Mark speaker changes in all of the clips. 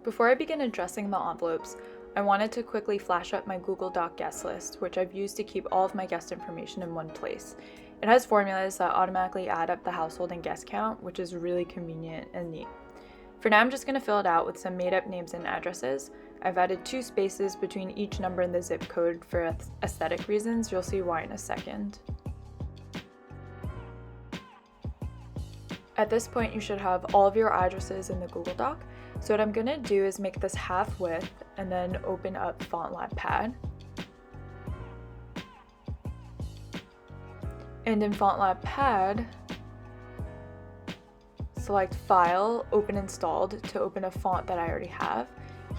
Speaker 1: Before I begin addressing the envelopes, I wanted to quickly flash up my Google Doc guest list, which I've used to keep all of my guest information in one place. It has formulas that automatically add up the household and guest count, which is really convenient and neat. For now, I'm just going to fill it out with some made-up names and addresses. I've added 2 spaces between each number and the zip code for aesthetic reasons. You'll see why in a second. At this point, you should have all of your addresses in the Google Doc. So what I'm going to do is make this half width and then open up FontLab Pad. And in FontLab Pad, select File, Open Installed to open a font that I already have.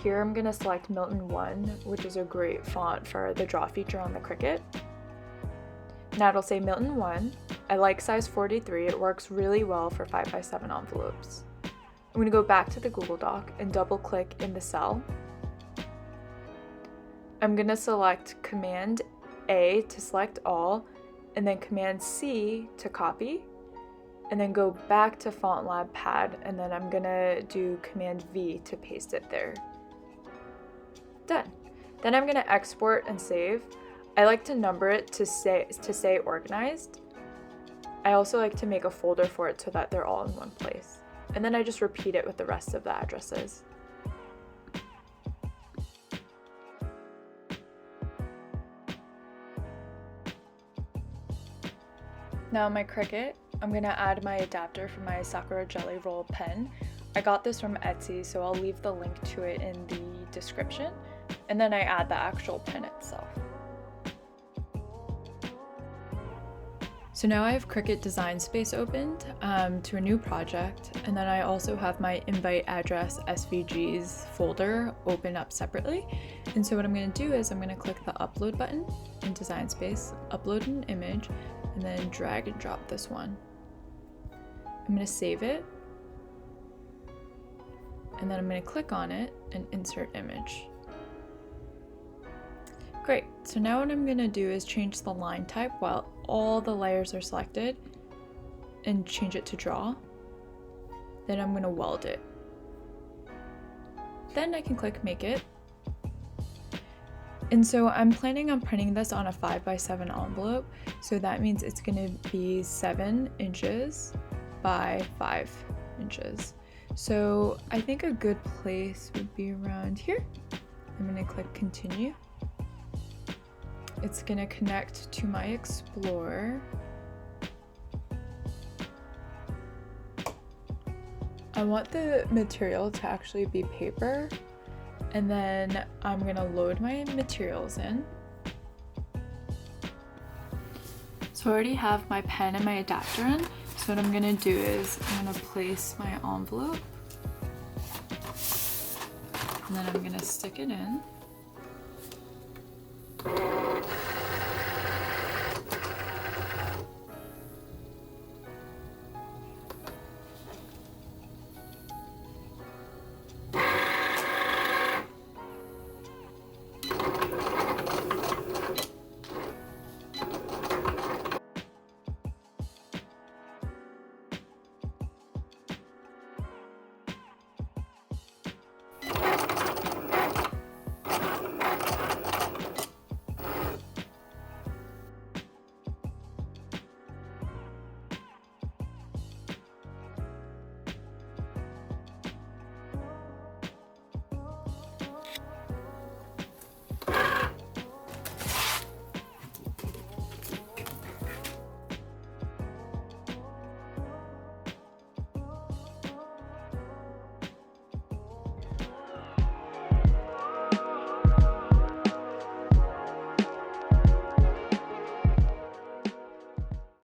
Speaker 1: Here I'm going to select Milton 1, which is a great font for the draw feature on the Cricut. Now it'll say Milton 1. I like size 43, it works really well for 5x7 envelopes. I'm going to go back to the Google Doc and double click in the cell. I'm going to select Command A to select all, and then Command C to copy, and then go back to FontLab Pad, and then I'm going to do Command V to paste it there. Done. Then I'm going to export and save. I like to number it to say organized. I also like to make a folder for it so that they're all in one place. And then I just repeat it with the rest of the addresses. Now on my Cricut, I'm going to add my adapter for my Sakura Jelly Roll pen. I got this from Etsy, so I'll leave the link to it in the description. And then I add the actual pen itself. So now I have Cricut Design Space opened to a new project, and then I also have my invite address SVGs folder open up separately. And so what I'm going to do is I'm going to click the upload button in Design Space, upload an image, and then drag and drop this one. I'm going to save it, and then I'm going to click on it and insert image. Great, so now what I'm going to do is change the line type while all the layers are selected and change it to draw. Then I'm going to weld it. Then I can click make it. And so I'm planning on printing this on a 5x7 envelope. So that means it's going to be 7 inches by 5 inches. So I think a good place would be around here. I'm going to click continue. It's going to connect to my Explorer. I want the material to actually be paper, and then I'm going to load my materials in. So I already have my pen and my adapter in, so what I'm going to do is I'm going to place my envelope, and then I'm going to stick it in.